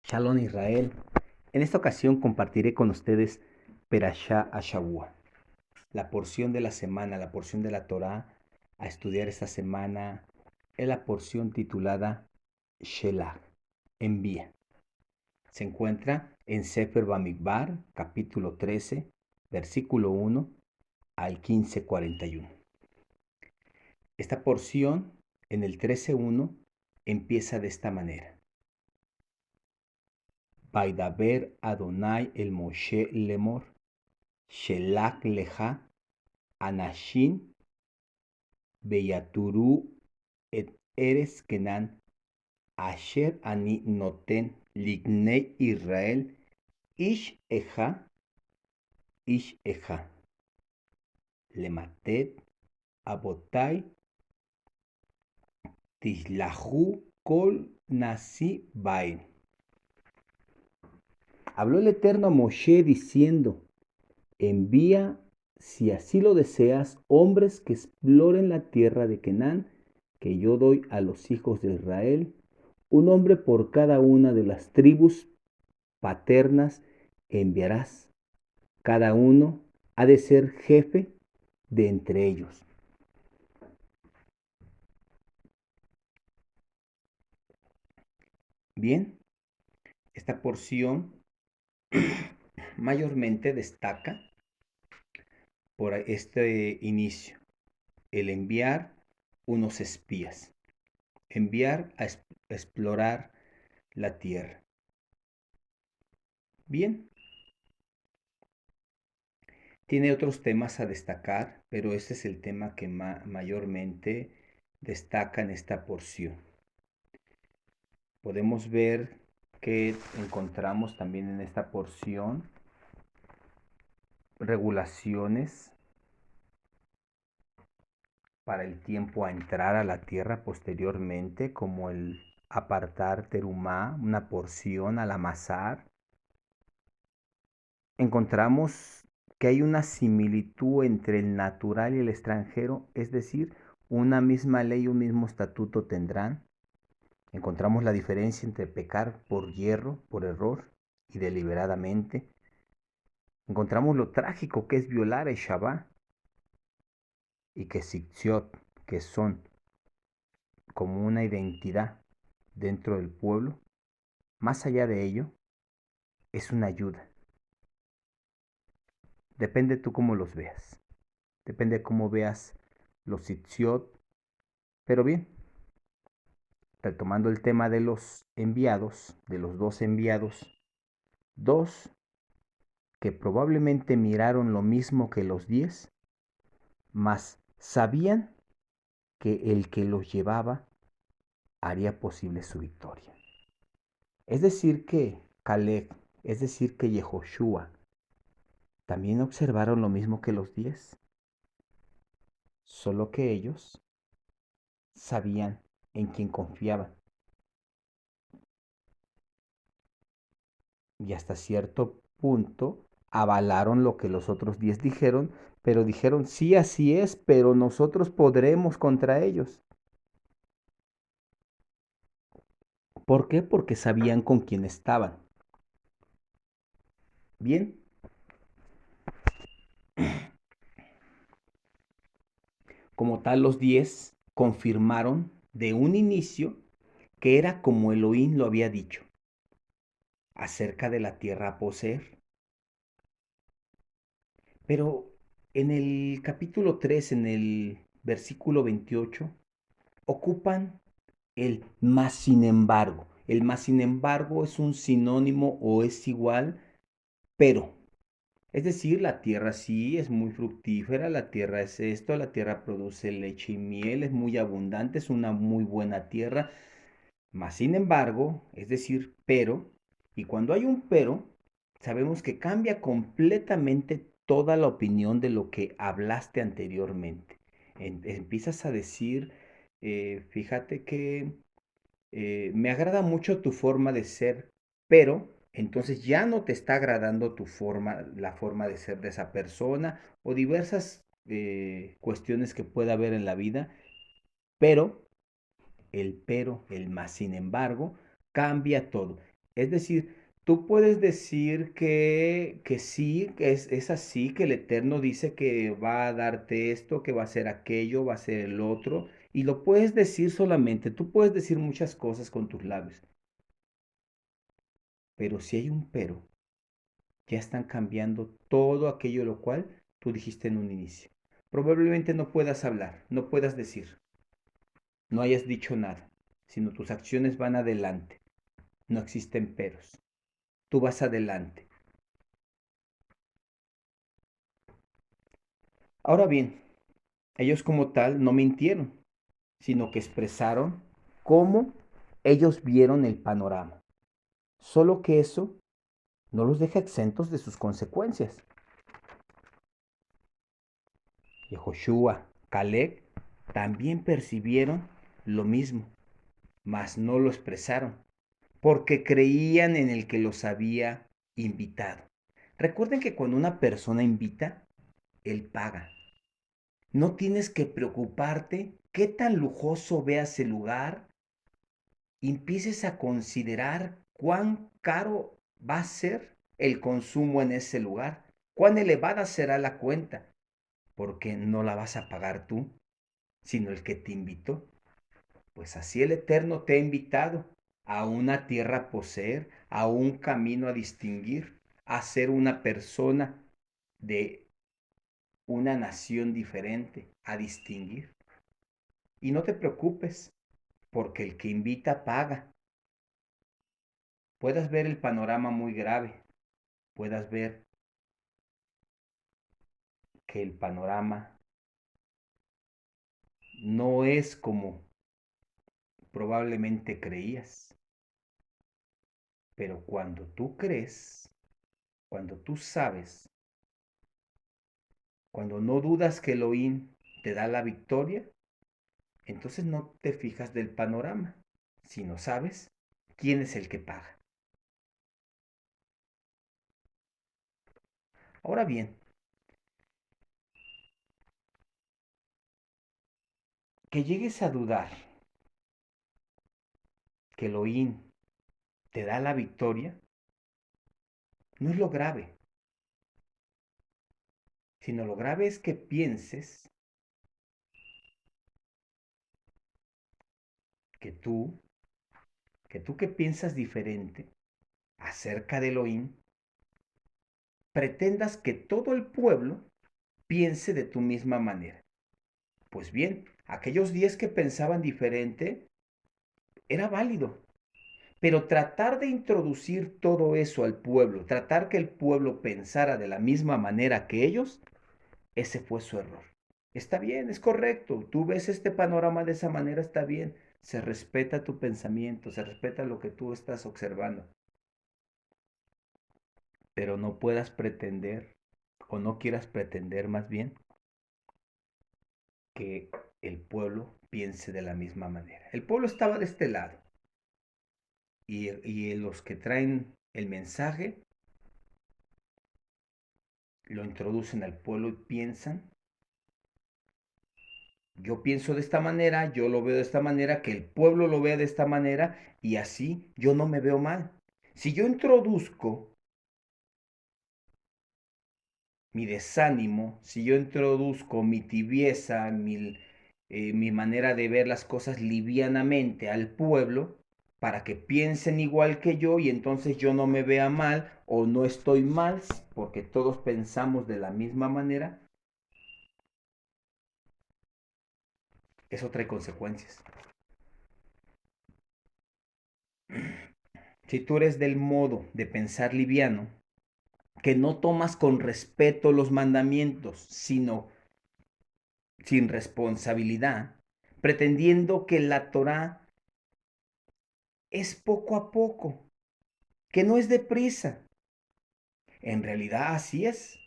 Shalom Israel. En esta ocasión compartiré con ustedes Perashá Ashavua, la porción de la semana, la porción de la Torá a estudiar esta semana es la porción titulada Shelah, envía. Se encuentra en Sefer Bamidbar, capítulo 13, versículo 1 al 15:41. Esta porción en el 13:1 empieza de esta manera. Vaidaber Adonai el Moshe lemor, Shelach leja anashin beyaturu et eres kenan asher ani noten lignei Israel ish eja lematet abotai tislahu kol nasi baen. Habló el Eterno a Moshe diciendo: envía, si así lo deseas, hombres que exploren la tierra de Canaán, que yo doy a los hijos de Israel, un hombre por cada una de las tribus paternas enviarás. Cada uno ha de ser jefe de entre ellos. Bien, esta porción mayormente destaca por este inicio, el enviar unos espías, enviar a explorar la tierra. Bien, tiene otros temas a destacar, pero este es el tema que mayormente destaca en esta porción. Podemos ver que encontramos también en esta porción regulaciones para el tiempo a entrar a la tierra posteriormente, como el apartar terumá, una porción al amasar. Encontramos que hay una similitud entre el natural y el extranjero, es decir, una misma ley y un mismo estatuto tendrán. Encontramos la diferencia entre pecar por hierro, por error y deliberadamente. Encontramos lo trágico que es violar el Shabbat y que Sictiot, que son como una identidad dentro del pueblo, más allá de ello, es una ayuda. Depende tú cómo los veas. Depende cómo veas los Sictiot. Pero bien, retomando el tema de los enviados, de los 2 enviados, 2 que probablemente miraron lo mismo que los 10, mas sabían que el que los llevaba haría posible su victoria. Es decir que Caleb, es decir que Yehoshua, también observaron lo mismo que los 10, solo que ellos sabían en quién confiaban. Y hasta cierto punto avalaron lo que los otros 10 dijeron, pero dijeron, sí, así es, pero nosotros podremos contra ellos. ¿Por qué? Porque sabían con quién estaban. Bien. Como tal, los 10 confirmaron de un inicio que era como Elohim lo había dicho, acerca de la tierra a poseer. Pero en el capítulo 3, en el versículo 28, ocupan el más sin embargo. El más sin embargo es un sinónimo o es igual, pero. Es decir, la tierra sí es muy fructífera, la tierra es esto, la tierra produce leche y miel, es muy abundante, es una muy buena tierra. Mas sin embargo, es decir, pero, y cuando hay un pero, sabemos que cambia completamente toda la opinión de lo que hablaste anteriormente. Empiezas a decir, fíjate que me agrada mucho tu forma de ser, pero entonces ya no te está agradando tu forma, la forma de ser de esa persona o diversas cuestiones que pueda haber en la vida, pero el más sin embargo, cambia todo. Es decir, tú puedes decir que sí, que es así, que el Eterno dice que va a darte esto, que va a hacer aquello, va a hacer el otro, y lo puedes decir solamente, tú puedes decir muchas cosas con tus labios, pero si hay un pero, ya están cambiando todo aquello lo cual tú dijiste en un inicio. Probablemente no puedas hablar, no puedas decir, no hayas dicho nada, sino tus acciones van adelante. No existen peros. Tú vas adelante. Ahora bien, ellos como tal no mintieron, sino que expresaron cómo ellos vieron el panorama. Solo que eso no los deja exentos de sus consecuencias. Yehoshua, Caleb también percibieron lo mismo, mas no lo expresaron, porque creían en el que los había invitado. Recuerden que cuando una persona invita, él paga. No tienes que preocuparte qué tan lujoso veas el lugar y empieces a considerar cuán caro va a ser el consumo en ese lugar, cuán elevada será la cuenta, porque no la vas a pagar tú, sino el que te invitó. Pues así el Eterno te ha invitado a una tierra a poseer, a un camino a distinguir, a ser una persona de una nación diferente, a distinguir. Y no te preocupes, porque el que invita paga. Puedas ver el panorama muy grave, puedas ver que el panorama no es como probablemente creías, pero cuando tú crees, cuando tú sabes, cuando no dudas que Elohim te da la victoria, entonces no te fijas del panorama, sino sabes quién es el que paga. Ahora bien, que llegues a dudar que Elohim te da la victoria, no es lo grave, sino lo grave es que pienses que tú, que piensas diferente acerca de Elohim, pretendas que todo el pueblo piense de tu misma manera. Pues bien, aquellos 10 que pensaban diferente era válido, pero tratar de introducir todo eso al pueblo, tratar que el pueblo pensara de la misma manera que ellos, ese fue su error. Está bien, es correcto. Tú ves este panorama de esa manera, está bien. Se respeta tu pensamiento, se respeta lo que tú estás observando. Pero no puedas pretender, o no quieras pretender más bien, que el pueblo piense de la misma manera. El pueblo estaba de este lado y los que traen el mensaje lo introducen al pueblo y piensan, yo pienso de esta manera, yo lo veo de esta manera, que el pueblo lo vea de esta manera y así yo no me veo mal. Si yo introduzco mi desánimo, si yo introduzco mi tibieza, mi manera de ver las cosas livianamente al pueblo, para que piensen igual que yo y entonces yo no me vea mal o no estoy mal, porque todos pensamos de la misma manera, eso trae consecuencias. Si tú eres del modo de pensar liviano, que no tomas con respeto los mandamientos, sino sin responsabilidad, pretendiendo que la Torá es poco a poco, que no es deprisa. En realidad así es.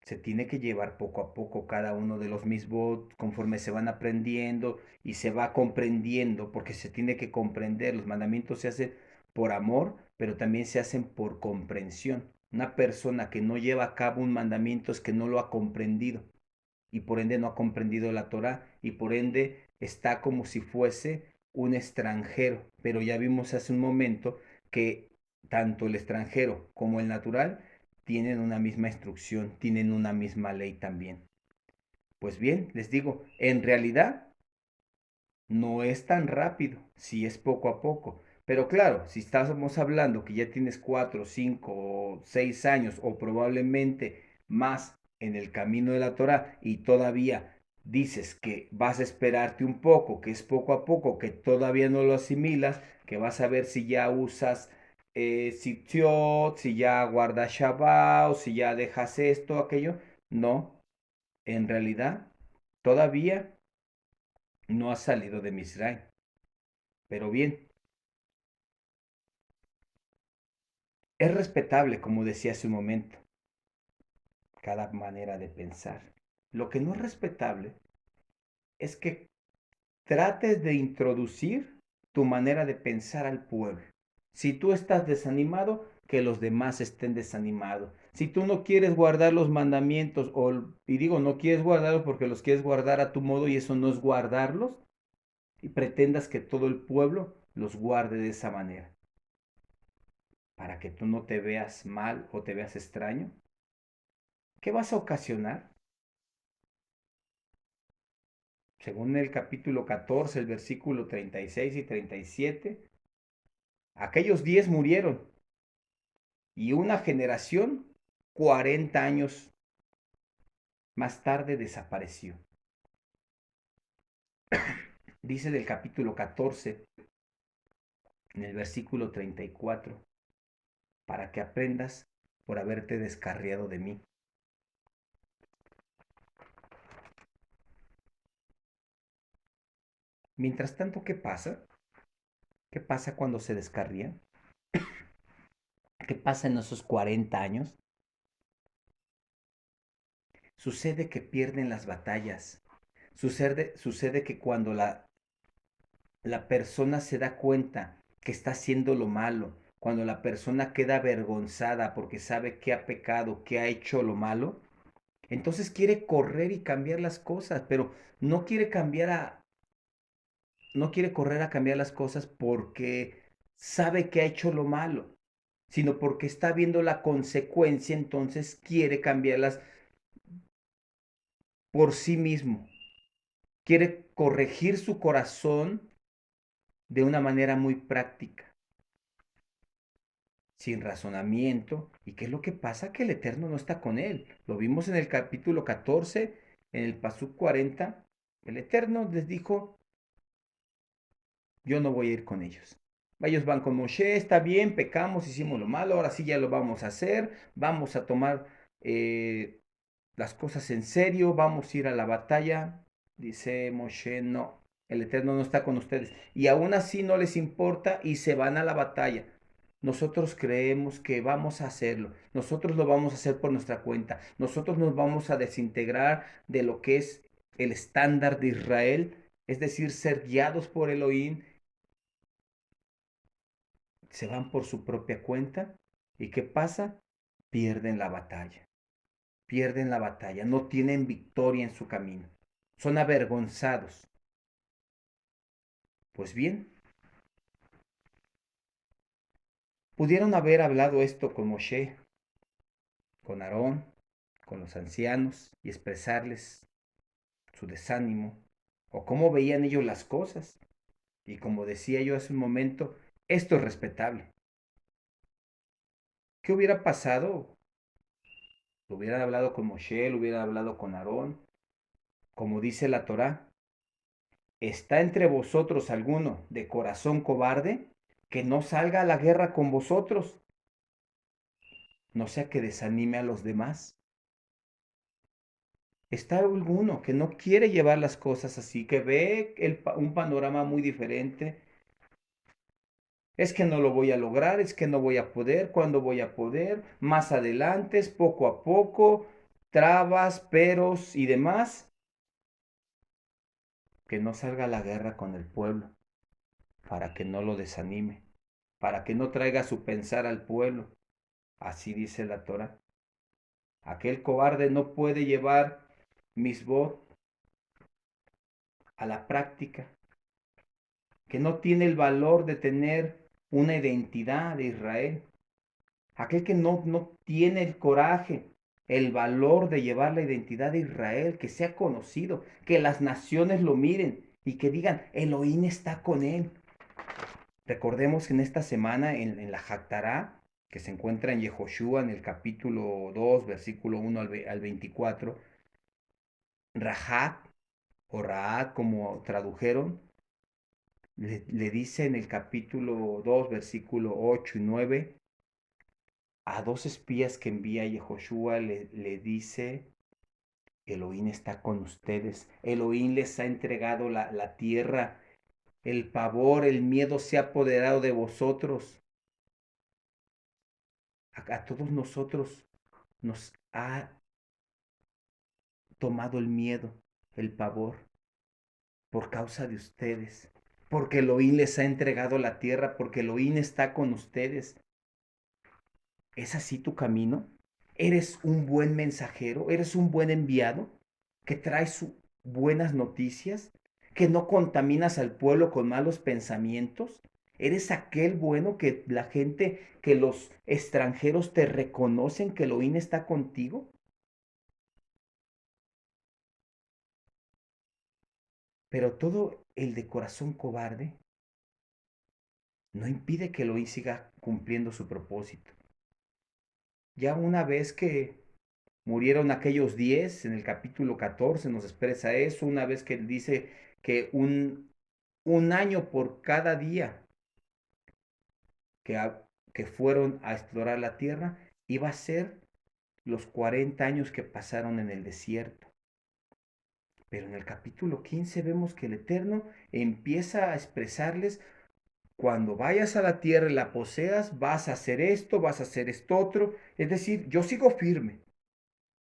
Se tiene que llevar poco a poco cada uno de los misbot conforme se van aprendiendo y se va comprendiendo, porque se tiene que comprender. Los mandamientos se hacen por amor, pero también se hacen por comprensión. Una persona que no lleva a cabo un mandamiento es que no lo ha comprendido. y por ende no ha comprendido la Torah y por ende está como si fuese un extranjero. Pero ya vimos hace un momento que tanto el extranjero como el natural tienen una misma instrucción, tienen una misma ley también. Pues bien, les digo, en realidad no es tan rápido, sí es poco a poco. Pero claro, si estamos hablando que ya tienes 4, 5 o 6 años o probablemente más en el camino de la Torah y todavía dices que vas a esperarte un poco, que es poco a poco, que todavía no lo asimilas, que vas a ver si ya usas Sittiot, si ya guardas Shabbat, o si ya dejas esto, aquello. No, en realidad todavía no has salido de Misraim. Pero bien, es respetable, como decía hace un momento, cada manera de pensar. Lo que no es respetable es que trates de introducir tu manera de pensar al pueblo. Si tú estás desanimado, que los demás estén desanimados. Si tú no quieres guardar los mandamientos, y digo no quieres guardarlos porque los quieres guardar a tu modo y eso no es guardarlos, y pretendas que todo el pueblo los guarde de esa manera, para que tú no te veas mal o te veas extraño, ¿qué vas a ocasionar? Según el capítulo 14, el versículo 36 y 37, aquellos 10 murieron y una generación 40 años más tarde desapareció. Dice del capítulo 14, en el versículo 34, para que aprendas por haberte descarriado de mí. Mientras tanto, ¿qué pasa? ¿Qué pasa cuando se descarrían? ¿Qué pasa en esos 40 años? Sucede que pierden las batallas. Sucede que cuando la persona se da cuenta que está haciendo lo malo, cuando la persona queda avergonzada porque sabe que ha pecado, que ha hecho lo malo, entonces quiere correr y cambiar las cosas, pero no quiere no quiere correr a cambiar las cosas porque sabe que ha hecho lo malo, sino porque está viendo la consecuencia, entonces quiere cambiarlas por sí mismo. Quiere corregir su corazón de una manera muy práctica, sin razonamiento. ¿Y qué es lo que pasa? Que el Eterno no está con él. Lo vimos en el capítulo 14, en el Pasuk 40. El Eterno les dijo, yo no voy a ir con ellos. Ellos van con Moshe, está bien, pecamos, hicimos lo malo, ahora sí ya lo vamos a hacer, vamos a tomar las cosas en serio, vamos a ir a la batalla. Dice Moshe, no, el Eterno no está con ustedes. Y aún así no les importa y se van a la batalla. Nosotros creemos que vamos a hacerlo. Nosotros lo vamos a hacer por nuestra cuenta. Nosotros nos vamos a desintegrar de lo que es el estándar de Israel, es decir, ser guiados por Elohim. Se van por su propia cuenta. ¿Y qué pasa? Pierden la batalla. Pierden la batalla. No tienen victoria en su camino. Son avergonzados. Pues bien, pudieron haber hablado esto con Moshe, con Aarón, con los ancianos y expresarles su desánimo o cómo veían ellos las cosas. Y como decía yo hace un momento, esto es respetable. ¿Qué hubiera pasado? Lo hubieran hablado con Moshe, lo hubieran hablado con Aarón. Como dice la Torá, ¿está entre vosotros alguno de corazón cobarde? Que no salga a la guerra con vosotros, no sea que desanime a los demás. Está alguno que no quiere llevar las cosas así, que ve un panorama muy diferente. Es que no lo voy a lograr, es que no voy a poder, ¿cuándo voy a poder? Más adelante, es poco a poco, trabas, peros y demás. Que no salga a la guerra con el pueblo, para que no lo desanime, para que no traiga su pensar al pueblo. Así dice la Torah. Aquel cobarde no puede llevar misbot, a la práctica, que no tiene el valor de tener una identidad de Israel, aquel que no tiene el coraje, el valor de llevar la identidad de Israel, que sea conocido, que las naciones lo miren y que digan, Elohim está con él. Recordemos que en esta semana en la Haftará, que se encuentra en Yehoshua, en el capítulo 2, versículo 1 al 24, Rahat o Rahat, como tradujeron, le dice en el capítulo 2, versículo 8 y 9, a dos espías que envía Yehoshua, le dice, Elohim está con ustedes, Elohim les ha entregado la tierra, el pavor, el miedo se ha apoderado de vosotros. A todos nosotros nos ha tomado el miedo, el pavor, por causa de ustedes, porque Elohim les ha entregado la tierra, porque Elohim está con ustedes. ¿Es así tu camino? ¿Eres un buen mensajero? ¿Eres un buen enviado que traes buenas noticias? ¿Que no contaminas al pueblo con malos pensamientos? ¿Eres aquel bueno que la gente, que los extranjeros te reconocen que Elohim está contigo? Pero todo el de corazón cobarde no impide que Elohim siga cumpliendo su propósito. Ya una vez que murieron aquellos 10, en el capítulo 14 nos expresa eso, una vez que él dice que un año por cada día que, que fueron a explorar la tierra, iba a ser los 40 años que pasaron en el desierto. Pero en el capítulo 15 vemos que el Eterno empieza a expresarles, cuando vayas a la tierra y la poseas, vas a hacer esto, vas a hacer esto otro. Es decir, yo sigo firme.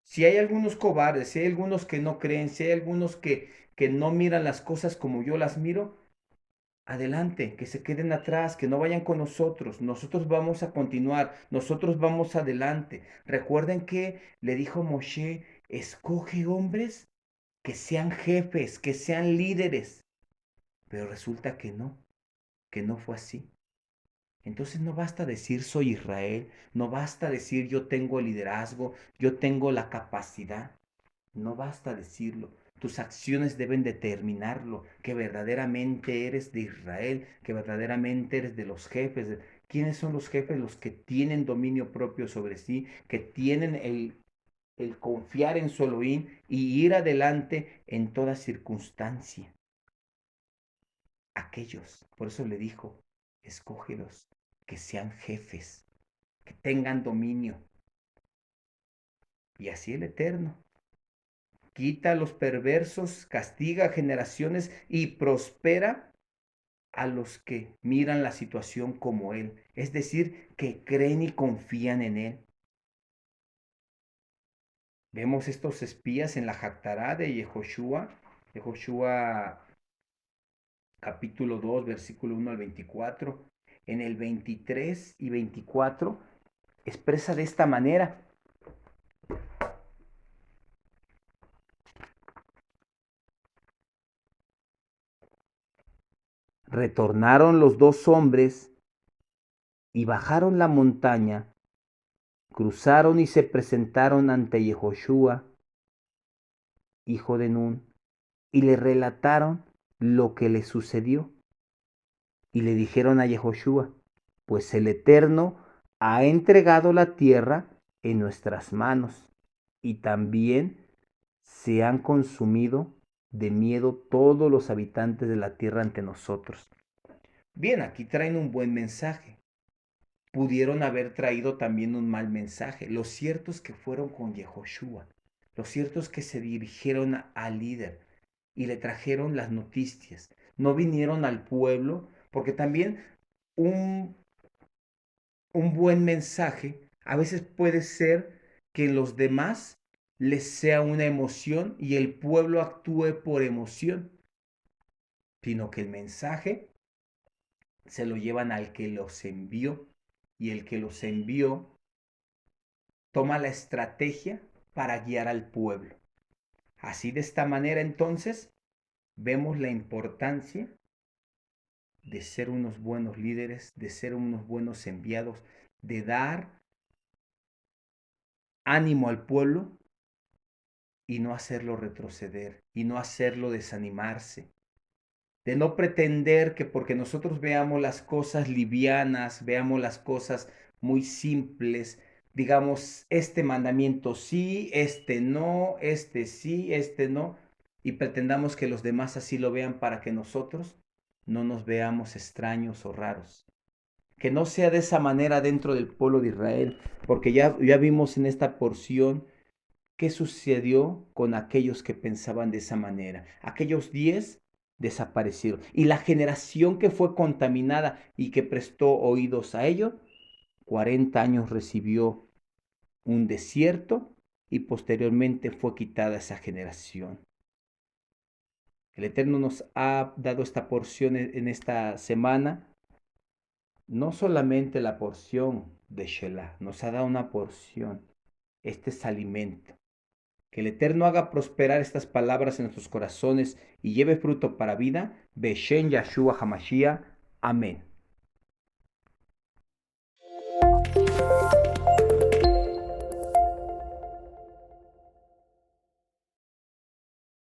Si hay algunos cobardes, si hay algunos que no creen, si hay algunos que no miran las cosas como yo las miro, adelante, que se queden atrás, que no vayan con nosotros. Nosotros vamos a continuar, nosotros vamos adelante. Recuerden que le dijo Moshe, escoge hombres que sean jefes, que sean líderes. Pero resulta que no fue así. Entonces no basta decir soy Israel, no basta decir yo tengo el liderazgo, yo tengo la capacidad. No basta decirlo. Tus acciones deben determinarlo, que verdaderamente eres de Israel, que verdaderamente eres de los jefes. ¿Quiénes son los jefes? Los que tienen dominio propio sobre sí, que tienen el confiar en su Elohim y ir adelante en toda circunstancia. Aquellos, por eso le dijo, escógelos, que sean jefes, que tengan dominio. Y así el Eterno quita a los perversos, castiga a generaciones y prospera a los que miran la situación como Él, es decir, que creen y confían en Él. Vemos estos espías en la Haftará de Yehoshua capítulo 2, versículo 1 al 24. En el 23 y 24 expresa de esta manera: retornaron los dos hombres y bajaron la montaña, cruzaron y se presentaron ante Yehoshua, hijo de Nun, y le relataron lo que le sucedió. Y le dijeron a Yehoshua, pues el Eterno ha entregado la tierra en nuestras manos, y también se han consumido de miedo todos los habitantes de la tierra ante nosotros. Bien, aquí traen un buen mensaje. Pudieron haber traído también un mal mensaje. Lo cierto es que fueron con Yehoshua. Lo cierto es que se dirigieron al líder y le trajeron las noticias. No vinieron al pueblo, porque también un, un buen mensaje a veces puede ser que en los demás les sea una emoción y el pueblo actúe por emoción, sino que el mensaje se lo llevan al que los envió, y el que los envió toma la estrategia para guiar al pueblo. Así de esta manera entonces vemos la importancia de ser unos buenos líderes, de ser unos buenos enviados, de dar ánimo al pueblo y no hacerlo retroceder y no hacerlo desanimarse, de no pretender que porque nosotros veamos las cosas livianas, veamos las cosas muy simples, digamos, este mandamiento sí, este no, y pretendamos que los demás así lo vean para que nosotros no nos veamos extraños o raros. Que no sea de esa manera dentro del pueblo de Israel, porque ya vimos en esta porción qué sucedió con aquellos que pensaban de esa manera. Aquellos 10 desaparecieron. Y la generación que fue contaminada y que prestó oídos a ello, 40 años recibió un desierto y posteriormente fue quitada esa generación. El Eterno nos ha dado esta porción en esta semana, no solamente la porción de Shelah, nos ha dado una porción. Este es alimento. Que el Eterno haga prosperar estas palabras en nuestros corazones y lleve fruto para vida. Beshen Yahshua Hamashiach. Amén.